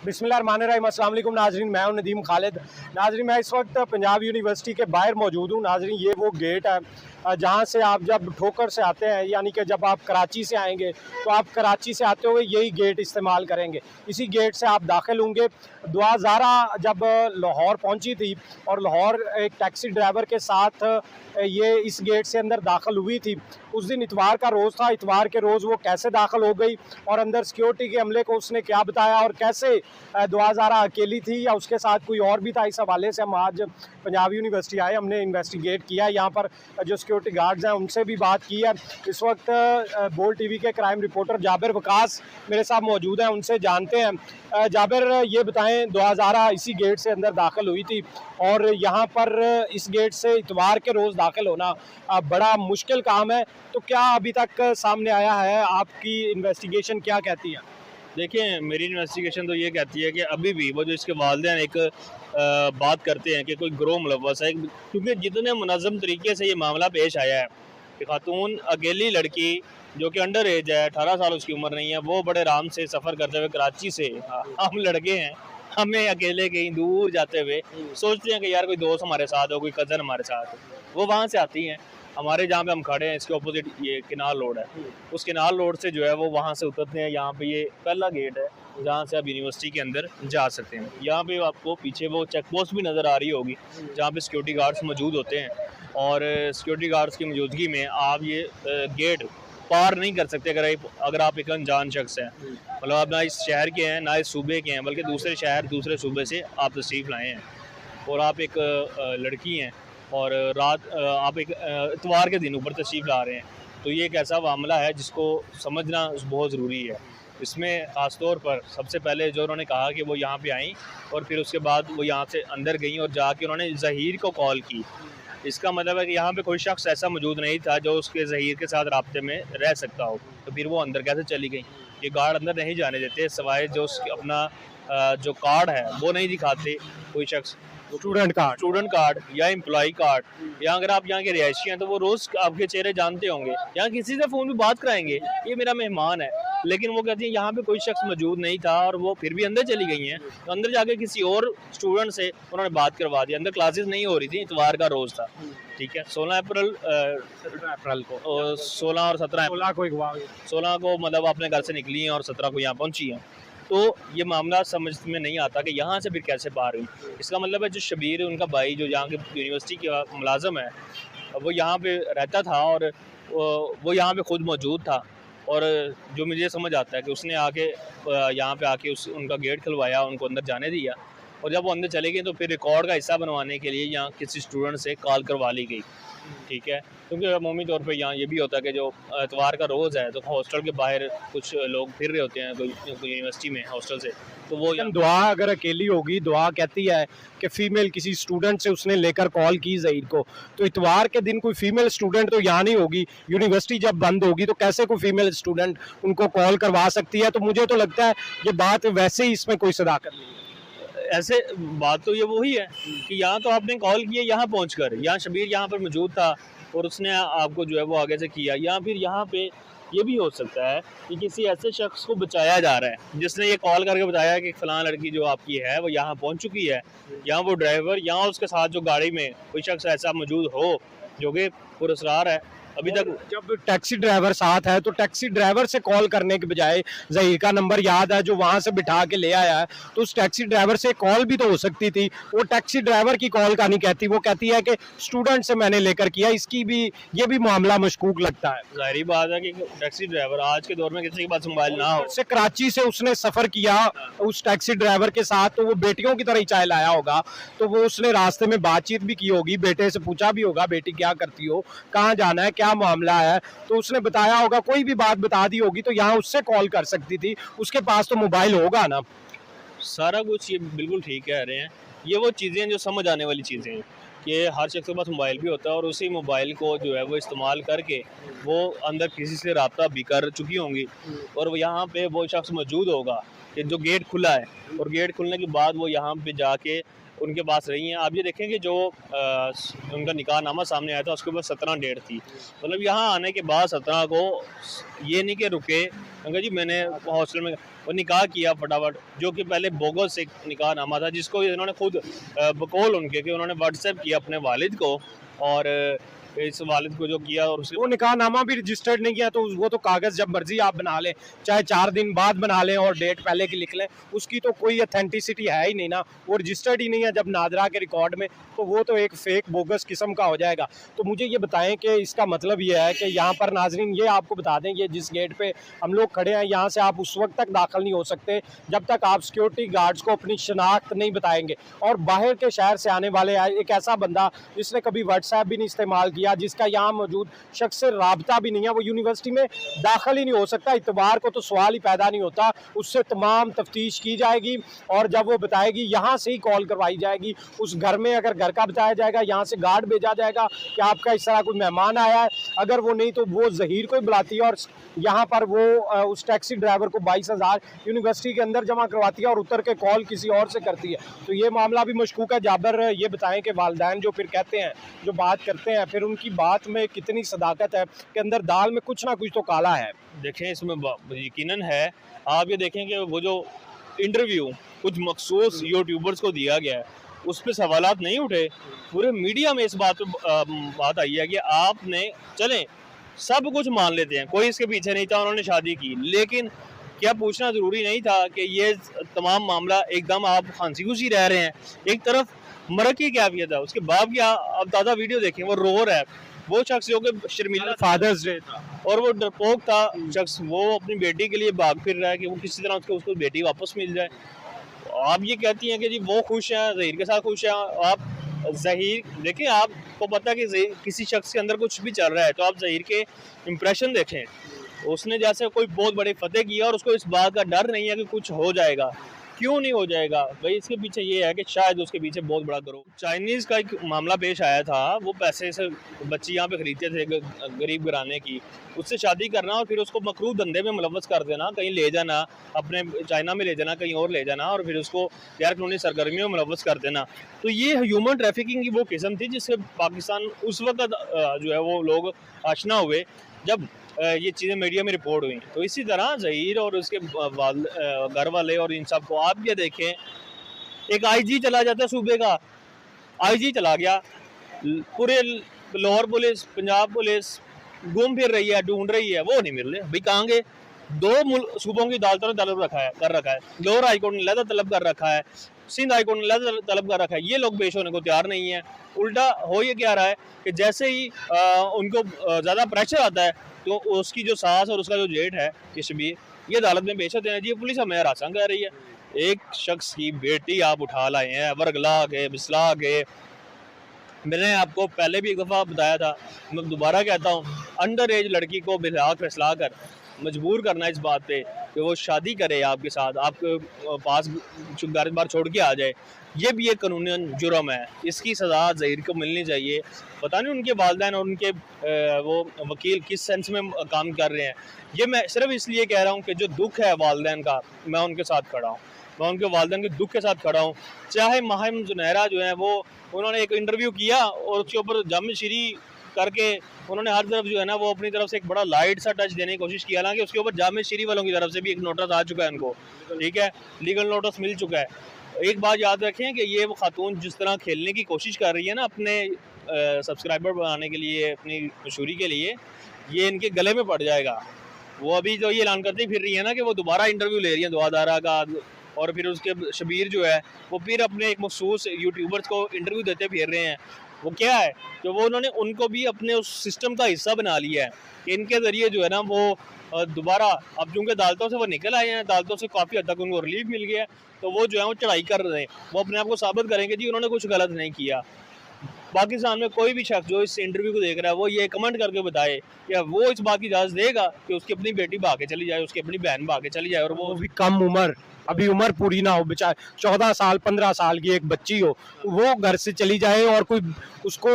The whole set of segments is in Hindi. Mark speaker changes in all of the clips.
Speaker 1: बिस्मिल्लाहिर्रहमानिर्रहीम। अस्सलाम वालेकुम नाजरीन, मैं हूं नदीम खालिद। नाजरीन, मैं इस वक्त पंजाब यूनिवर्सिटी के बाहर मौजूद हूं। नाजरीन, ये वो गेट है जहां से आप जब ठोकर से आते हैं, यानी कि जब आप कराची से आएंगे तो आप कराची से आते हुए यही गेट इस्तेमाल करेंगे। इसी गेट से आप दाखिल होंगे। दुआ ज़ारा जब लाहौर पहुंची थी और लाहौर एक टैक्सी ड्राइवर के साथ ये इस गेट से अंदर दाखिल हुई थी, उस दिन इतवार का रोज़ था। इतवार के रोज़ वो कैसे दाखिल हो गई और अंदर सिक्योरिटी के अमले को उसने क्या बताया और कैसे दुआ ज़ारा अकेली थी या उसके साथ कोई और भी था, इस हवाले से हम आज पंजाब यूनिवर्सिटी आए। हमने इन्वेस्टिगेट किया, यहाँ पर जो सिक्योरिटी गार्ड्स हैं उनसे भी बात की है। इस वक्त बोल टीवी के क्राइम रिपोर्टर जाबिर वकास मेरे साथ मौजूद हैं, उनसे जानते हैं। जाबिर, ये बताएं, दुआ ज़ारा इसी गेट से अंदर दाखिल हुई थी और यहाँ पर इस गेट से इतवार के रोज़ दाखिल होना बड़ा मुश्किल काम है, तो क्या अभी तक सामने आया है? आपकी इन्वेस्टिगेशन क्या कहती है?
Speaker 2: देखिए, मेरी इन्वेस्टिगेशन तो ये कहती है कि अभी भी वो जो इसके वालिदैन एक बात करते हैं कि कोई गिरोह मुलव्वस है, क्योंकि जितने मुनज़्ज़म तरीके से ये मामला पेश आया है कि खातून अकेली लड़की जो कि अंडर एज है, 18 साल उसकी उम्र नहीं है, वो बड़े आराम से सफ़र करते हुए कराची से, हम लड़के हैं, हमें अकेले कहीं दूर जाते हुए सोचते हैं कि यार कोई दोस्त हमारे साथ हो, कोई कज़न हमारे साथ हो, वो वहाँ से आती हैं। हमारे जहाँ पे हम खड़े हैं इसके ऑपोजिट ये किनाल रोड है, उस किनाल रोड से जो है वो वहाँ से उतरते हैं। यहाँ पे ये पहला गेट है जहाँ से आप यूनिवर्सिटी के अंदर जा सकते हैं। यहाँ पे आपको पीछे वो चेक पोस्ट भी नज़र आ रही होगी जहाँ पे सिक्योरिटी गार्ड्स मौजूद होते हैं, और सिक्योरिटी गार्ड्स की मौजूदगी में आप ये गेट पार नहीं कर सकते अगर आप एक अनजान शख्स हैं। मतलब आप ना इस शहर के हैं, ना इस सूबे के हैं, बल्कि दूसरे शहर दूसरे सूबे से आप तशरीफ़ लाए हैं और आप एक लड़की हैं और आप एक इतवार के दिन ऊपर तशरीफ़ ला रहे हैं, तो ये एक ऐसा मामला है जिसको समझना बहुत ज़रूरी है। इसमें ख़ास तौर पर सबसे पहले जो उन्होंने कहा कि वो यहाँ पे आई और फिर उसके बाद वो यहाँ से अंदर गई और जाके उन्होंने ज़हीर को कॉल की। इसका मतलब है कि यहाँ पे कोई शख्स ऐसा मौजूद नहीं था जो उसके ज़हीर के साथ राब्ते में रह सकता हो, तो फिर वो अंदर कैसे चली गई? ये गार्ड अंदर नहीं जाने देते सिवाय जो अपना जो कार्ड है वो नहीं दिखाते कोई शख्स, स्टूडेंट कार्ड या एम्प्लॉय कार्ड, या अगर आप यहाँ के रिहायशी हैं तो वो रोज़ आपके चेहरे जानते होंगे, यहाँ किसी से फ़ोन पे बात कराएंगे, ये मेरा मेहमान है, लेकिन वो कहती हैं यहाँ पे कोई शख्स मौजूद नहीं था और वो फिर भी अंदर चली गई हैं। तो अंदर जाके किसी और स्टूडेंट से उन्होंने बात करवा दी। अंदर क्लासेस नहीं हो रही थी, इतवार का रोज़ था, ठीक है। 16 अप्रैल को 16 और 16 को मतलब अपने घर से निकली हैं और 17 को यहाँ पहुँची हैं। तो ये मामला समझ में नहीं आता कि यहाँ से फिर कैसे पार हुई। इसका मतलब है जो शबीर है उनका भाई जो यहाँ के यूनिवर्सिटी का मुलाजम है, वो यहाँ पे रहता था और वो यहाँ पे खुद मौजूद था, और जो मुझे समझ आता है कि उसने आके यहाँ पे आके उनका गेट खुलवाया, उनको अंदर जाने दिया, और जब वो अंदर चले गए तो फिर रिकॉर्ड का हिस्सा बनवाने के लिए यहाँ किसी स्टूडेंट से कॉल करवा ली गई, ठीक है। क्योंकि अमूमी तौर पे यहाँ ये भी होता है कि जो इतवार का रोज़ है तो हॉस्टल के बाहर कुछ लोग फिर रहे होते हैं कोई यूनिवर्सिटी में हॉस्टल से, तो वो
Speaker 1: दुआ अगर अकेली होगी, दुआ कहती है कि फीमेल किसी स्टूडेंट से उसने लेकर कॉल की ज़हीर को, तो इतवार के दिन कोई फीमेल स्टूडेंट तो यहाँ नहीं होगी। यूनिवर्सिटी जब बंद होगी तो कैसे कोई फीमेल स्टूडेंट उनको कॉल करवा सकती है? तो मुझे तो लगता है ये बात वैसे ही इसमें कोई सदाकत नहीं है।
Speaker 2: ऐसे बात तो ये वही है कि यहाँ तो आपने कॉल किया, यहाँ पहुँचकर यहाँ शबीर यहाँ पर मौजूद था और उसने आपको जो है वो आगे से किया, या फिर यहाँ पे ये भी हो सकता है कि किसी ऐसे शख्स को बचाया जा रहा है जिसने ये कॉल करके बताया कि फ़लाँ लड़की जो आपकी है वो यहाँ पहुँच चुकी है, या वो ड्राइवर या उसके साथ जो गाड़ी में कोई शख्स ऐसा मौजूद हो जो कि पुरस्कार है। अभी तक
Speaker 1: जब टैक्सी ड्राइवर साथ है तो टैक्सी ड्राइवर से कॉल करने के बजाय, ज़हीर का नंबर याद है जो वहां से बिठा के ले आया है, तो उस टैक्सी ड्राइवर से कॉल भी तो हो सकती थी। वो टैक्सी ड्राइवर की कॉल का नहीं कहती, वो कहती है कि स्टूडेंट से मैंने लेकर किया। इसकी भी ये भी मामला मशकूक लगता है।
Speaker 2: जाहिर बात है कि टैक्सी ड्राइवर आज के दौर में किसी के पास मोबाइल ना हो,
Speaker 1: से कराची से उसने सफर किया उस टैक्सी ड्राइवर के साथ, तो वो बेटियों की तरह ही चाय लाया होगा, तो वो उसने रास्ते में बातचीत भी की होगी, बेटे से पूछा भी होगा बेटी क्या करती हो, कहाँ जाना है, क्या मामला है, तो उसने बताया होगा, कोई भी बात बता दी होगी, तो यहाँ उससे कॉल कर सकती थी। उसके पास तो मोबाइल होगा ना।
Speaker 2: सारा कुछ ये बिल्कुल ठीक कह रहे हैं। ये वो चीज़ें जो समझ आने वाली चीज़ें हैं कि हर शख्स के पास मोबाइल भी होता है और उसी मोबाइल को जो है वो इस्तेमाल करके वो अंदर किसी से रब्ता भी कर चुकी होंगी, और वो यहाँ पे वो शख्स मौजूद होगा कि जो गेट खुला है, और गेट खुलने के बाद वो यहाँ पे जाके उनके पास रही हैं। आप ये देखें कि जो उनका निकाहनामा सामने आया था उसके ऊपर 17 डेट थी। मतलब यहाँ आने के बाद 17 को ये नहीं कि रुके, अंकल जी मैंने हॉस्टल में वो निकाह किया फटाफट, जो कि पहले बोगस एक निकाहनामा था जिसको इन्होंने खुद बकौल उनके कि उन्होंने व्हाट्सएप किया अपने वालिद को, और इस वालिद को जो किया और उसके
Speaker 1: वो निकाहनामा भी रजिस्टर्ड नहीं किया, तो वो तो कागज़ जब मर्जी आप बना लें, चाहे 4 दिन बाद बना लें और डेट पहले की लिख लें, उसकी तो कोई अथेंटिसिटी है ही नहीं ना, वो रजिस्टर्ड ही नहीं है जब नादरा के रिकॉर्ड में, तो वो तो एक फेक बोगस किस्म का हो जाएगा। तो मुझे ये बताएं कि इसका मतलब ये है कि यहाँ पर नाजरीन ये आपको बता दें, ये जिस गेट पे हम लोग खड़े हैं यहाँ से आप उस वक्त तक दाखिल नहीं हो सकते जब तक आप सिक्योरिटी गार्ड्स को अपनी शनाख्त नहीं बताएंगे। और बाहर के शहर से आने वाले एक ऐसा बंदा जिसने कभी व्हाट्सएप भी नहीं इस्तेमाल किया, जिसका यहाँ मौजूद शख्स से राबता भी नहीं है, वो यूनिवर्सिटी में दाखिल ही नहीं हो सकता। इतवार को तो सवाल ही पैदा नहीं होता, उससे तमाम तफ्तीश की जाएगी और जब वो बताएगी यहाँ से ही कॉल करवाई जाएगी, उस घर में अगर घर का बताया जाएगा, यहाँ से गार्ड भेजा जाएगा कि आपका इस तरह कोई मेहमान आया है, अगर वो नहीं तो वो ज़हीर को ही बुलाती है और यहाँ पर वो उस टैक्सी ड्राइवर को 22,000 यूनिवर्सिटी के अंदर जमा करवाती है और उतर के कॉल किसी और से करती है। तो ये मामला भी मशकूक है। जाबर ये बताएं कि वालिदैन जो फिर कहते हैं, जो बात करते हैं, फिर उनकी बात में कितनी सदाकत है कि अंदर दाल में कुछ ना कुछ तो काला है।
Speaker 2: देखें इसमें यकीनन है। आप ये देखें कि वो जो इंटरव्यू कुछ मखसूस यूट्यूबर्स को दिया गया है उस पर सवालात नहीं उठे, पूरे मीडिया में इस बात पे बात आई है कि आपने चलें सब कुछ मान लेते हैं, कोई इसके पीछे नहीं था, उन्होंने शादी की, लेकिन क्या पूछना ज़रूरी नहीं था कि ये तमाम मामला एकदम आप हंसी खुशी रह रहे हैं। एक तरफ मरक की कैफियत है, उसके बाप की आप ताज़ा वीडियो देखें, वो रो रहा है, वो शख्स जो कि शर्मिला
Speaker 1: फादर्स डे था
Speaker 2: और वो डरपोक था शख्स, वो अपनी बेटी के लिए भाग फिर रहा है कि वो किसी तरह उसको बेटी वापस मिल जाए। आप ये कहती हैं कि जी वो खुश हैं, ज़हीर के साथ खुश हैं। आप ज़हीर देखिए, आपको पता है कि किसी शख्स के अंदर कुछ भी चल रहा है तो आप ज़हीर के इंप्रेशन देखें। उसने जैसे कोई बहुत बड़ी फतेह किया और उसको इस बात का डर नहीं है कि कुछ हो जाएगा। क्यों नहीं हो जाएगा भाई? इसके पीछे ये है कि शायद उसके पीछे बहुत बड़ा गिरोह। चाइनीज़ का एक मामला पेश आया था, वो पैसे से बच्ची यहाँ पे खरीदते थे गरीब घराने की, उससे शादी करना और फिर उसको मकरूह धंधे में मुलव्वस कर देना, कहीं ले जाना, अपने चाइना में ले जाना, कहीं और ले जाना और फिर उसको गैर कानूनी सरगर्मियों में मुलव्वस कर देना। तो ये ह्यूमन ट्रैफिकिंग की वो किस्म थी जिससे पाकिस्तान उस वक्त जो है वो लोग आशना हुए जब ये चीज़ें मीडिया में रिपोर्ट हुई। तो इसी तरह ज़हीर और उसके घर वाले और इन सब को आप ये देखें, एक आईजी चला जाता है सूबे का, आईजी चला गया, पूरे लाहौर पुलिस, पंजाब पुलिस घूम फिर रही है, ढूंढ रही है, वो नहीं मिल रहे भाई। कहाँ गए? 2 सूबों की अदालतों ने तलब कर रखा है, लाहौर हाईकोर्ट ने लहदा तलब कर रखा है, सिंध हाईकोर्ट ने लहदा तलब कर रखा है, ये लोग पेश होने को तैयार नहीं है। उल्टा हो ये क्या रहा है कि जैसे ही उनको ज़्यादा प्रेशर आता है तो उसकी जो सास और उसका जो जेठ है ये शबीर, ये अदालत में पेश होते हैं। जी पुलिस हमें हरासा कर रही है, एक शख्स की बेटी आप उठा लाए हैं, वर्गला के, बिस्ला के। मैंने आपको पहले भी एक दफ़ा बताया था, मैं दोबारा कहता हूँ, अंडर एज लड़की को बिल्हाक फैसला कर मजबूर करना इस बात पे कि वो शादी करे आपके साथ, आपके पास घर बार छोड़ के आ जाए, ये भी एक कानूनन जुर्म है। इसकी सज़ा ज़हीर को मिलनी चाहिए। पता नहीं उनके वालिदैन और उनके वो वकील किस सेंस में काम कर रहे हैं। ये मैं सिर्फ इसलिए कह रहा हूँ कि जो दुख है वालिदैन का, मैं उनके साथ खड़ा हूँ, मैं उनके वालिदैन के दुख के साथ खड़ा हूँ। चाहे माहिम जुनैरा जो है वो, उन्होंने एक इंटरव्यू किया और उसके ऊपर जाम शीरी करके उन्होंने हर तरफ जो है ना वो अपनी तरफ से एक बड़ा लाइट सा टच देने की कोशिश किया, हालांकि उसके ऊपर जाम शीरी वालों की तरफ से भी एक नोटिस आ चुका है उनको, ठीक है, लीगल नोटिस मिल चुका है। एक बात याद रखें कि ये वो खातून जिस तरह खेलने की कोशिश कर रही है ना अपने सब्सक्राइबर बनाने के लिए, अपनी मशहूरी के लिए, ये इनके गले में पड़ जाएगा। वो अभी जो ये ऐलान करती फिर रही है ना कि वो दोबारा इंटरव्यू ले रही है दुआदारा का, और फिर उसके शबीर जो है वो फिर अपने एक मखसूस यूट्यूबर्स को इंटरव्यू देते फिर रहे हैं। वो क्या है कि वो उन्होंने उनको भी अपने उस सिस्टम का हिस्सा बना लिया है कि इनके ज़रिए जो है ना वो दोबारा, अब चूँकि अदालतों से वो निकल आए हैं, अदालतों से काफ़ी हद तक उनको रिलीफ मिल गया है, तो वो जो है वो चढ़ाई कर रहे हैं, वो अपने आप को साबित करेंगे जी उन्होंने कुछ गलत नहीं किया। पाकिस्तान में कोई भी शख्स जो इस इंटरव्यू को देख रहा है वो ये कमेंट करके बताए कि वो इस बात की इजाज़त देगा कि उसकी अपनी बेटी भागे चली जाए, उसकी अपनी बहन भागे चली जाए, और वो
Speaker 1: भी कम उम्र, अभी उम्र पूरी ना हो, बेचारे 14 साल 15 साल की एक बच्ची हो, वो घर से चली जाए और कोई उसको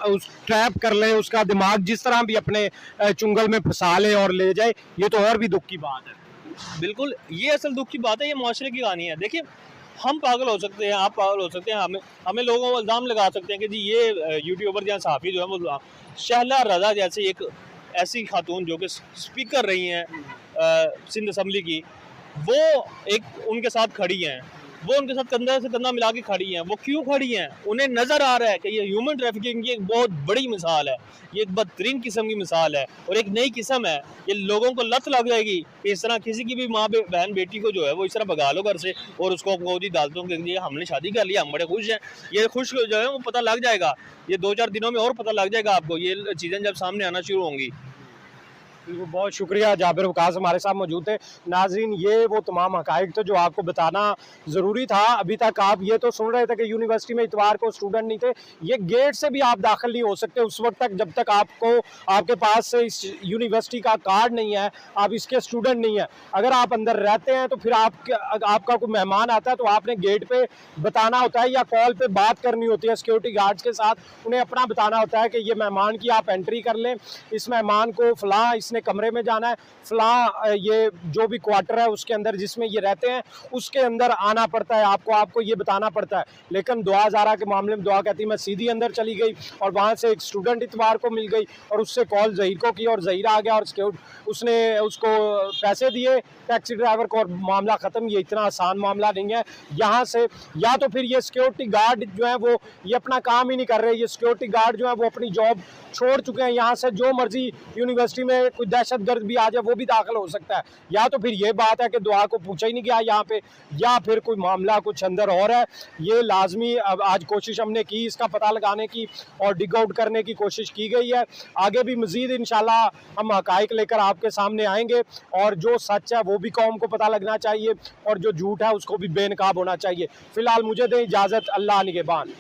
Speaker 1: उस ट्रैप कर ले, उसका दिमाग जिस तरह भी अपने चुंगल में फंसा ले और ले जाए, ये तो और भी दुख की बात है।
Speaker 2: बिल्कुल ये असल दुख की बात है, ये मुआशरे की कहानी है। देखिए हम पागल हो सकते हैं, आप पागल हो सकते हैं, हमें हमें लोगों को इल्ज़ाम लगा सकते हैं कि जी ये यूट्यूबर या सहाफ़ी जो है वो शहला रज़ा जैसी एक ऐसी खातून जो कि स्पीकर रही हैं सिंध असम्बली की, वो एक उनके साथ खड़ी हैं, वो उनके साथ कंधा से कंधा मिला के खड़ी हैं। वो क्यों खड़ी हैं? उन्हें नज़र आ रहा है कि ये ह्यूमन ट्रैफिकिंग की एक बहुत बड़ी मिसाल है, ये एक बदतरीन किस्म की मिसाल है और एक नई किस्म है। ये लोगों को लत लग जाएगी कि इस तरह किसी की भी माँ बहन बेटी को जो है वो इस तरह भगा लो घर से और उसको गोदी डाल दो कि ये हमने शादी कर लिया, हम बड़े खुश हैं। ये खुश जो है वो पता लग जाएगा, ये 2-4 दिनों में और पता लग जाएगा आपको, ये चीज़ें जब सामने आना शुरू होंगी।
Speaker 1: बिल्कुल, बहुत शुक्रिया जाबिर वकास हमारे साथ मौजूद थे। नाजरीन, ये वो तमाम हक़ाइक़ थे जो आपको बताना ज़रूरी था। अभी तक आप ये तो सुन रहे थे कि यूनिवर्सिटी में इतवार को स्टूडेंट नहीं थे, ये गेट से भी आप दाखिल नहीं हो सकते उस वक्त तक जब तक आपके पास से इस यूनिवर्सिटी का कार्ड नहीं है, आप इसके स्टूडेंट नहीं है। अगर आप अंदर रहते हैं तो फिर आपका कोई मेहमान आता है तो आपने गेट पे बताना होता है या कॉल पे बात करनी होती है सिक्योरिटी गार्ड्स के साथ, उन्हें अपना बताना होता है कि ये मेहमान की आप एंट्री कर लें, इस मेहमान को फ़लाँ इसने कमरे में जाना है, फ़लाँ ये जो भी क्वार्टर है उसके अंदर जिसमें ये रहते हैं उसके अंदर आना पड़ता है, आपको ये बताना पड़ता है। लेकिन दुआ ज़ारा के मामले में दुआ कहती है मैं सीधी अंदर चली गई और वहाँ से एक स्टूडेंट इतवार को मिल गई और उससे कॉल ज़हीर को की और ज़हीर आ गया और उसने उसको पैसे दिए टैक्सी ड्राइवर को और मामला ख़त्म। ये इतना आसान मामला नहीं है। यहाँ से या तो फिर ये सिक्योरिटी गार्ड जो है वो ये अपना काम ही नहीं कर रहे, ये सिक्योरिटी गार्ड जो है वो अपनी जॉब छोड़ चुके हैं। यहाँ से जो मर्जी यूनिवर्सिटी में कोई दहशतगर्द भी आ जाए वो भी दाखिल हो सकता है। या तो फिर ये बात है कि दुआ को पूछा ही नहीं गया यहाँ पे, या फिर कोई मामला कुछ अंदर और है। ये लाजमी अब आज कोशिश हमने की इसका पता लगाने की और डिग आउट करने की कोशिश की गई है। आगे भी मज़ीद इंशाल्लाह हम हक़ाइक़ लेकर आपके सामने आएंगे और जो सच है वो भी कौम को पता लगना चाहिए और जो झूठ है उसको भी बेनकाब होना चाहिए। फ़िलहाल मुझे दें इजाज़त, अल्लाह निगहबान।